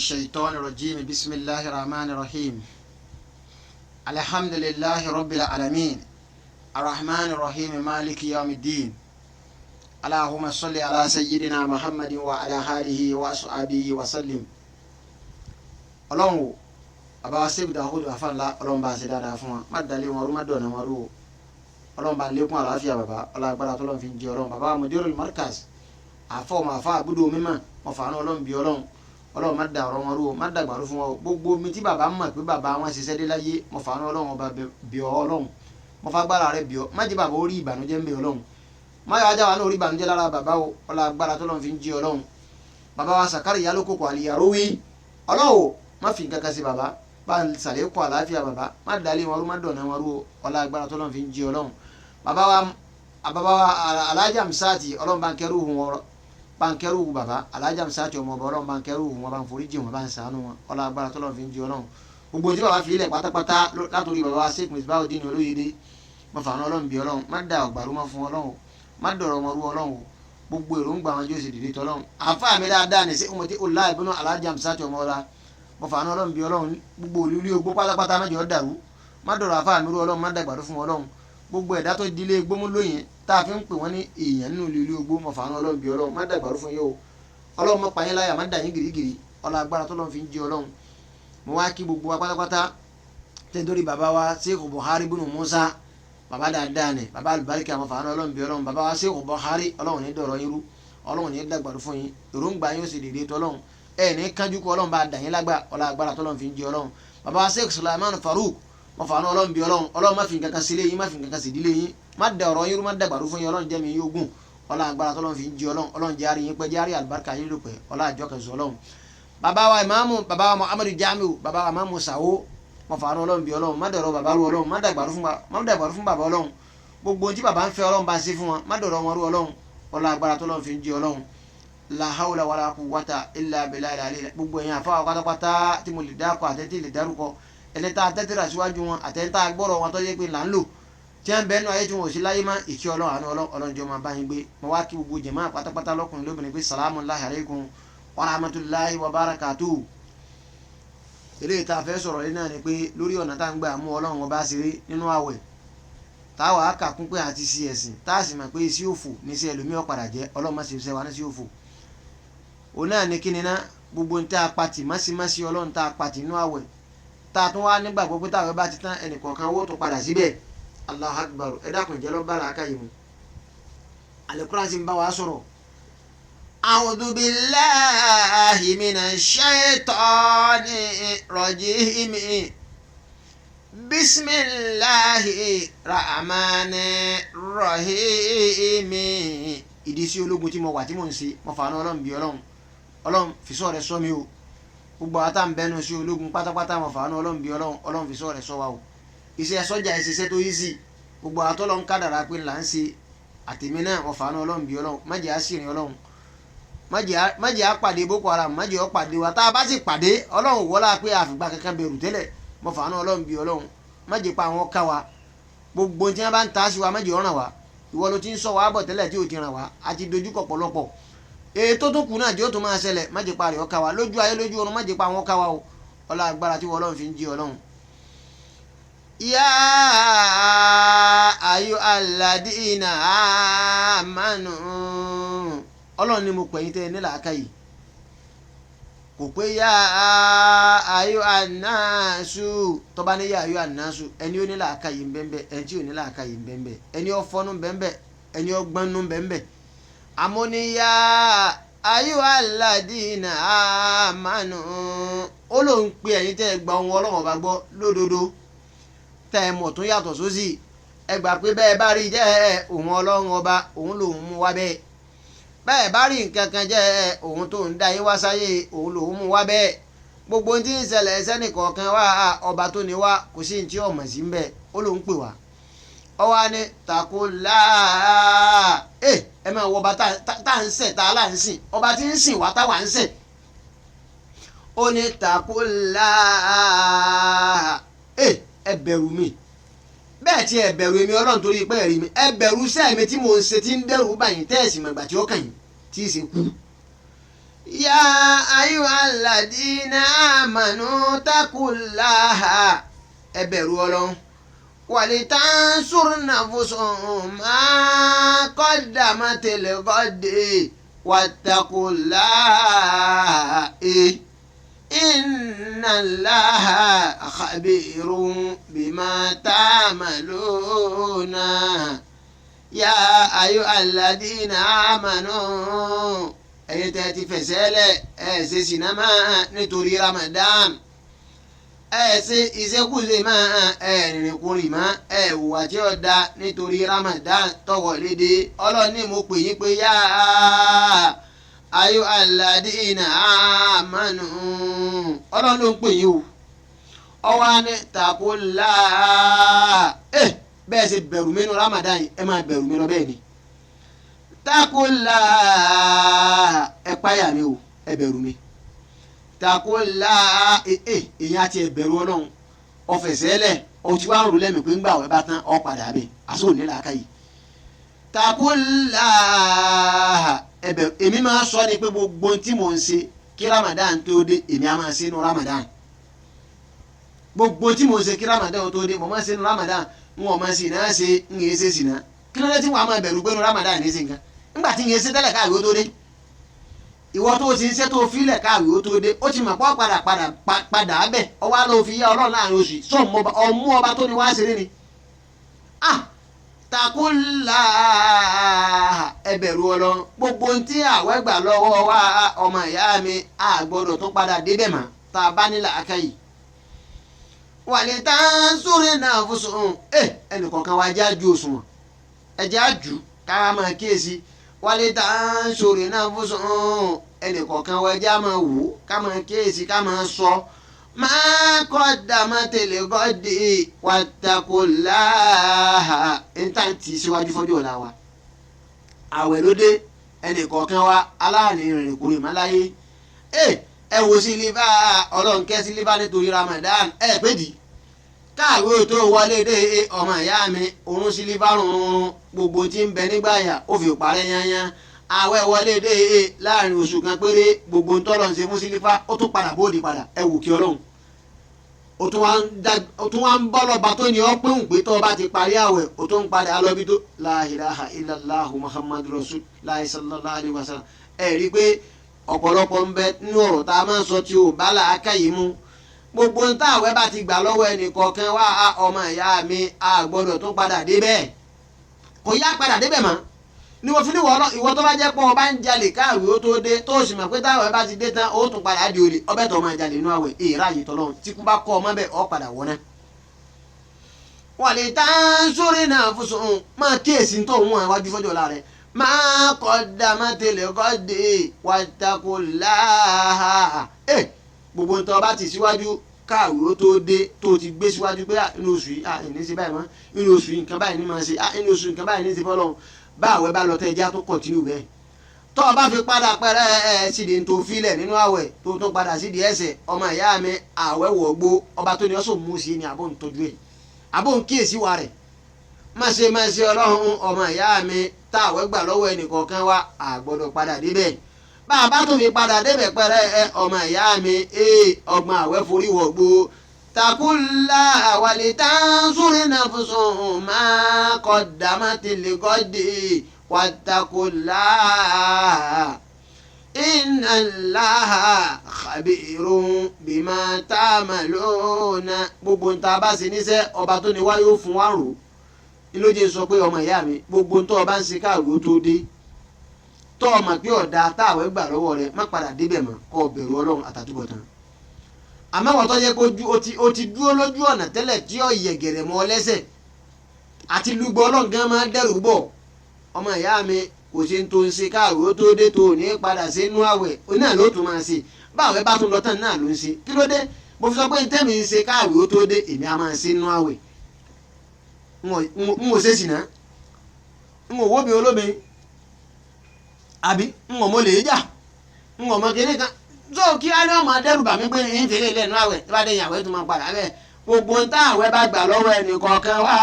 الشيطان الرجيم بسم الله الرحمن الرحيم الحمد لله رب العالمين الرحمن الرحيم مالك يوم الدين اللهم صل على سيدنا محمد وعلى آله وصحبه وسلم. Ọlọ́run bàbá wa Sheikh Daud afánlá Ọlọ́run bá ṣe dáadáa fún wa má dalẹ̀ wọn rú má dọ̀nà wọn rú o Ọlọ́run bá lékún àlàáfíà bàbá ọlágbára tó lọ́n fi ń jẹ Ọlọ́run bàbá Mudirul Markaz àfọ̀mọ̀ àfa àbúdó mímọ̀ wọn fàánù Ọlọ́run bí Ọlọ́run má da ọ̀rọ̀ wọn rú o má dàgbà rú fún wọn o gbogbo mi tí bàbá mọ̀ pé bàbá wọn ṣiṣẹ́ dé láyé mo fàánù Ọlọ́run ọba bí Ọlọ́run mo fagbára rẹ bí ọ má jẹ́ bàbá orí ìbànújẹ́ ń bẹ Ọlọ́run má yọ ajá wa náà orí ìbànújẹ́ lára bàbá o ọlágbára tó lọ́n fi ń jẹ Ọlọ́run bàbá wa Sàkáríyà Lókòkò Àlìyàrówí Ọlọ́run má fi nǹkan kan sí bàbá bá ń sàlékún àlàáfíà bàbá má dalẹ̀ wọn rú má dọ̀nà wọn rú o ọlágbára tó lọ́n fi ń jẹ Ọlọ́run bàbá wa Alhaji Amsati Ọlọ́run bá ń kẹ́rù wọn bankẹrù bàbá Alhaji Amsati ọmọ ọba Ọlọ́run bankẹrù wọn bá ń foríjì wọn bá ń ṣàánú wọn ọlágbára tó lọ́n fi ń jẹ Ọlọ́run gbogbo tí bàbá fi ilẹ̀ pátápátá látòrí bàbá wa Sheikh Misbahudeen Olóyèdé má fàánù Ọlọ́run bí Ọlọ́run má da ọ̀gbàrú má fún Ọlọ́run má dọ̀rọ̀ wọn rú Ọlọ́run gbogbo èròǹgbà wọn yóò sì dìde tọ́lọ́run àfa mi dáadáa ní sí ọmọdé ọlá ìbínú Alhaji Amsati ọmọ ọlá má fàánù Ọlọ́run bí Ọlọ́run gbogbo olúlé ogbó pátápátá má jẹ́ ó dàrú má dọ̀rọ̀ àfa mi rú Ọlọ́run má dàgbàdo fún Ọlọ́run gbogbo ẹ̀dá tó dilé gbómú lóyìn tá a fi ń pè wọ́n ní èèyàn nínú ilé ogbó má fàánù Ọlọ́run bí Ọlọ́run má dàgbàdo fún yóò Ọlọ́run má pa yín láyà má dà yín gìrìgìrì ọlá agbára tó lọ́n fi ń jẹ Ọlọ́run mo wá kí gbogbo wa pátápátá tẹ́ńtórí bàbá wa Sheikh Buhari bunu Musa bàbá dáadáa ni bàbá àlùbáríkà má fàánù Ọlọ́run bí Ọlọ́run bàbá wa Sheikh Buhari Ọlọ́run ní dọ̀rọ̀ yín rú Ọlọ́run ní dàgbàdo fún yín èròǹgbà yín ó sì dìde tọ́lọ́run ẹ̀ ní kánjú kó Ọlọ́run bá dà yín lágbà ọlá agbára tó lọ́n fi ń jẹ Ọlọ́run bàbá wa Sheikh Sulaiman Farouk má fàánù Ọlọ́run bí Ọlọ́run má fi nǹkan kan sílé yín má fi nǹkan kan sì dílé yín má da ọ̀rọ̀ yín rú má dàgbàdo fún yín Ọlọ́run jẹ́ mi yín ogún ọlá agbára tọ́lọ́run fi ń jí Ọlọ́run járe yín pẹ́ járe àlùbáríkà yín lópẹ́ ọlá àjọkẹ̀sọ Ọlọ́run bàbá wa ìmáàmù bàbá wa Muhammadu Jamiu bàbá wa ìmáàmù Sàwó má fàánù Ọlọ́run bí Ọlọ́run má dọ̀rọ̀ bàbá rú Ọlọ́run má dàgbàdo fún bàbá Ọlọ́run gbogbo ohun tí bàbá ń fẹ́ Ọlọ́run bá ṣe fún wọn má dọ̀rọ̀ wọn rú Ọlọ́run ọlá agbára tọ́lọ́run fi ń jí Ọlọ́run la hawla wala quwwata illa billahi al-ali gbogbo ẹ̀yin àfáà pátápátá tí mo lè dákọ̀ àtẹ́tí lè dárúkọ ẹni tá a tẹ́tìrà síwájú wọn àtẹ́ntà gbọ́rọ̀ wọn tó yẹ pé là ń lò tí wọ́n bẹ́ẹ̀ nù ayé tí wọ́n ò sí láyé má ìkí Ọlọ́run àánú Ọlọ́run jọ máa bá yín gbé mo wá kí gbogbo jàmáà pátápátá lọ́kùnrin lóbìnrin pé salamu alaykum wa rahmatulahi wa barakatuh. eléyìí tá a fẹ́ sọ̀rọ̀ lé náà ni pé lórí ọ̀nà tá à ń gbà mú Ọlọ́run wọn bá ṣeré nínú àwẹ̀ táwa á kà kún pé àti sí ẹ̀sìn tá a sì mọ̀ pé sí òfò ní sí ẹlòmíì padà jẹ́ Ọlọ́run má ṣe ṣe wa ní sí òfò. òun náà ni kíni ná gbogbo ń tá a pati másímásí Ọlọ́run tá a pati nínú àwẹ̀ tá a tún wá nígbàgbọ́ pé táwọn bá ti tán ẹnìkọ̀ọ̀kan owó tó padà síbẹ̀ Allahu Akbar ẹ dákun jẹ́ ló bá làákà yìí mu Al-Qur'an sì ń bá wa sọ̀rọ̀. A'udhu billahi minash shaitani rajim bismillahi rahmani rahim. ìdí sí ológun tí mo wà tí mo ń ṣe mo fàánù Ọlọ́run bí Ọlọ́run fi sọ rẹ sọ mi o gbogbo àtà ń bẹnu sí ológun pátápátá mo fàánù Ọlọ́run bí Ọlọ́run fi sọ rẹ sọ wa o iṣẹ́ sọ́jà ìṣiṣẹ́ tó yí sí gbogbo àtọ́lọ́ ń kádàrá pé là ń ṣe àtẹ̀mí náà mo fàánù Ọlọ́run bí má jẹ́ àṣìrìn Ọlọ́run má jẹ́ àpàdé Boko Haram má jẹ́ ọ̀pàdé wa tá a bá sì pàdé Ọlọ́run wọlá pé àfìgbà kankan bẹ̀rù tẹ́lẹ̀ mo fàánù Ọlọ́run bí má jẹ́ pa àwọn ká wa gbogbo tí wọ́n bá ń ta sí wa má jẹ́ ọ̀ràn wa ìwọ ló ti ń sọ wa bọ̀ tẹ́lẹ̀ tí ò ti ràn wá a ti dojúkọ pọ̀lọpọ̀ ètò tó kù náà jẹ́ ó tó máa ṣẹlẹ̀ má jẹ́ pa rẹ̀ ọ̀ká wa lójú ayé lójú ọ̀run má jẹ́ pa àwọn ká wa o ọlá agbára tí Ọlọ́run fi ń jí Ọlọ́run. Ya ayu alladina amanu Ọlọ́run ni mo pè yín tẹ́ ní làákàyè kò pé ya ayu anasu tó bá ní ya ayu anasu ẹni ó ní làákàyè ńbẹ́ńbẹ́ ẹni tí ò ní làákàyè ńbẹ́ńbẹ́ ẹni ó fọ́nú ńbẹ́ńbẹ́ ẹni ó gbọ́nú ńbẹ́ńbẹ́ àmọ́ ní ya ayu alladina amanu ó ló ń pe ẹ̀yin tẹ́ ẹ gba ohun Ọlọ́run ọba gbọ́ lódodo tẹ́ ẹ mọ̀ tún yàtọ̀ sósì ẹ gbà pé bẹ́ẹ̀ bá rí jẹ́ òun Ọlọ́run ọba òun lòun mú wá bẹ́ẹ̀ bẹ́ẹ̀ bá rí nǹkan kan jẹ́ òun tó ń dá yín wá sáyé òun lòun mú wá bẹ́ẹ̀ gbogbo tí ń ṣẹlẹ̀ sẹ́nìkọ̀ọ̀kan wá ọba tó ní wá kò sí ní tí ọmọ sí ń bẹ́ẹ̀ ó ló ń pè wá ọ wá ní takola ẹ máa wọ ọba tá ń sẹ̀ tá là ń sìn ọba tí ń sìn wá táwa ń sẹ̀ ó ní takola ẹ bẹ̀rù mi bẹ́ẹ̀ tí ẹ bẹ̀rù èmi Ọlọ́run torí pé ẹ̀rí mi ẹ bẹ̀rù sẹ́ẹ̀mi tí mo ń ṣe tí ń dẹ́rù báyìí tẹ́ẹ̀sì mọ̀gbà tí ó kàn yín tí ì ṣe kú يا أيها الذين آمنوا اتقوا الله ẹ bẹ̀rù Ọlọ́run ولتنظر نفس ما قدمت لغد واتقوا الله إن الله خبير بما تعملون يا أيها الذين آمنوا ẹ̀yin tẹ́ ti fẹsẹ̀ lẹ̀ ẹ ṣe sinamá nítorí Ramadan ẹ ṣe ìṣekúṣe máa ẹ rìnrìnkúrìn má ẹ hùwà tí ó da nítorí Ramadan tọwọ́ lédè Ọlọ́run ní mo pè yín pé yá ayọ̀ aládìínà àmánù Ọlọ́run ló ń pè yín o ọwọ́ ní takùlá bẹ́ẹ̀ ṣe bẹ̀rù mi nínú Ramadan yìí ẹ máa bẹ̀rù mi lọ bẹ́ẹ̀ ni takùlá ẹ páyà mi o ẹ bẹ̀rù mi takùlá èyàn àti ẹ bẹ̀rù Ọlọ́run ọ̀fẹ̀sẹ̀lẹ̀ ọtí wàá rò lẹ́mìí pé ń gbà wẹ́ bá tán ọ padà bẹ̀ àṣọ òní làákà yìí takùlá ẹ bẹ̀rù èmi máa sọ ni pé gbogbo tí mò ń ṣe kí Ramadan tó dé èmi á máa ṣe nínú Ramadan gbogbo tí mò ń ṣe kí Ramadan tó dé mo máa ṣe nínú Ramadan n ò máa sì náà ṣe ń yé ṣe sì náà kí ló dé tí wọ́n á máa bẹ̀rù pé nínú Ramadan ní í ṣe nǹkan nígbà tí ń yé ṣe tẹ́lẹ̀ káàwé ó tó dé ìwọ tó ti ń ṣe tó filẹ̀ káàwé ó tó dé ó ti mọ̀ pọ́ padà bẹ̀ ọwọ́ á lọ fi yá Ọlọ́run láàrin oṣù sọ ọmú ọba tó ní wá ṣeré ni takùlá ẹ bẹ̀rù Ọlọ́run gbogbo tí àwẹ̀ gbà lọ́wọ́ wa ọmọ ìyá mi a gbọ́dọ̀ tó padà débẹ̀ mọ́ tá a bá nílà aka yìí wàlẹ̀ tá a ń sórí náà fún sùn ẹnìkọ̀ọ̀kan wa já ju òṣùwọ̀n ẹ̀jẹ̀ á jù kára máa kíyèsí wàlẹ̀ tá a ń sórí náà fún sùn ẹnìkọ̀ọ̀kan wa já máa wò ká máa kíyèsí ká máa sọ máa kọ́ dàmọ́ tẹ̀lé gọ́dì wàtàkùlá ẹ̀ńtàǹtì síwájú fọ́jú ọ̀la wa àwẹ̀ ló dé ẹnìkọ̀ọ̀kan wa aláàánú ìrìn kúrò ìmáláyé ẹ wo sílífà Ọlọ́run kẹ́ sílífà nítorí Ramadan ẹ pé dì káàwé tó wọlé dé ọmọ ìyá mi òun sílífà rùn gbogbo tí ń bẹ nígbà yà ó fi parẹ́ yányán àwẹ̀ wọlé dé láàrin oṣù kan péré gbogbo ntọ́lọ̀ ń ṣe fún sílífà ó tún padà bóòdì padà ẹ wò kí Ọlọ́run ó tún wá ń bọ́ lọ́ba tó ní ọ́ pé òun pé tó bá ti parí àwẹ̀ ó tún ń padà lọ́bí tó la ilaha illallahu muhammadu rasulullah sallallahu alaihi wasallam ẹ rí i pé ọ̀pọ̀lọpọ̀ ń bẹ nínú ọ̀rọ̀ tá a máa ń sọ tí ò bá làákà yìí mú gbogbo ń tá àwẹ̀ bá ti gbà lọ́wọ́ ẹnìkọ̀ọ̀kan wá ọmọ ìyá mi a gbọ́dọ̀ tó padà débẹ̀ kò yá padà débẹ̀ mọ́ ni mo fi ní ìwọ tó bá jẹ́ pé ọba ń jalè káàwé ó tó dé tó sì mọ̀ pé táwọn ẹ bá ti dé tán ó tún padà di olè ọbẹ̀ tó máa jalè inú àwẹ̀ èèrà yìí tọ́lọ́run tí kú bá kọ́ ọmọ bẹ́ẹ̀ ọ padà wọ́n náà. wàlẹ̀ tá a ń sórí náà fún sùn máa kíyèsí tó ń wọ̀n iwájú fọ́jọ́ la rẹ̀ máa kọ́ da máa tẹ̀lé kọ́ dé wàtàkùlá gbogbo nǹkan ọba ti síwájú káàwé ó tó dé tó ti gbé síwájú pé inú oṣù yìí ní ṣe báyìí mọ́ inú oṣù yìí nǹkan báyìí ní máa ṣe inú oṣù nǹkan báyìí ní ṣe fọ́lọ́run báwẹ̀ bá lọ tẹ ẹja tó kọ̀tínú bẹ́ẹ̀ tó o bá fi padà pẹ́rẹ́ sídìí tó filẹ̀ nínú àwẹ̀ tó tún padà sídìí ẹsẹ̀ ọmọ ìyá mi àwẹ̀ wọ̀gbó ọba tó ní ọ̀sùn mú sí ni àbò ń tọ́jú ẹ̀ àbò ń kíyèsí wa rẹ̀ má ṣe Ọlọ́run ọmọ ìyá mi tá àwẹ̀ gbà lọ́wọ́ ẹnìkọ̀ọ̀kan wa àgbọ̀dọ̀ padà débẹ̀ bá a bá tó fi padà débẹ̀ pẹ́rẹ́ ọmọ ìyá mi ọgbọ̀n àwẹ̀ forí wọ̀gbó takùlá wàlítàǹsùrì nàfùsùn máa qaddamat ligadi wàtàkùlá inna Allaha khabirun bima ta'maluna gbogbo ń ta bá ṣe níṣẹ́ ọba tó ní wá yóò fún wa rò ilóje sọ pé ọmọ ìyá mi gbogbo ń tọ́ ọba ń ṣe káàwé tó dé tọ́ ọmọ pé ọ̀dà táwẹ̀ gbà lọ́wọ́ rẹ̀ má padà débẹ̀ mọ́ kó bẹ̀rù Ọlọ́run àtàtúbọ̀tán àmọ́ wọ́n tó yẹ kó o ti dúró lójú ọ̀nà tẹ́lẹ̀ tí ó yẹ̀gẹ̀rẹ̀ mọ́ lẹ́sẹ̀ àti lùgbọ́ Ọlọ́run gan máa dẹ́rù bọ̀ ọmọ ìyá mi kò ṣe tó ń ṣe káàwé ó tó dé tó ní padà sí inú àwẹ̀ náà ló tún máa ṣe báwẹ̀ bá tún lọ tán náà ló ń ṣe kí ló dé mo fi sọ pé tẹ́mi ń ṣe káàwé ó tó dé èmi á máa ṣe inú àwẹ̀ n ò ṣe sì náà n ò wóbi olómi àbí n ò mọ lè jà n ò mọ kíní kan tó kí á ní ọmọ adẹ́rùbà mi pé ń tẹ̀lé lẹ́nu àwẹ̀ tí wàá dé ìyàwó tó máa padà bẹ́ẹ̀ gbogbo ń tá àwẹ̀ bá gbà lọ́wọ́ ẹnì kọ̀ọ̀kan wá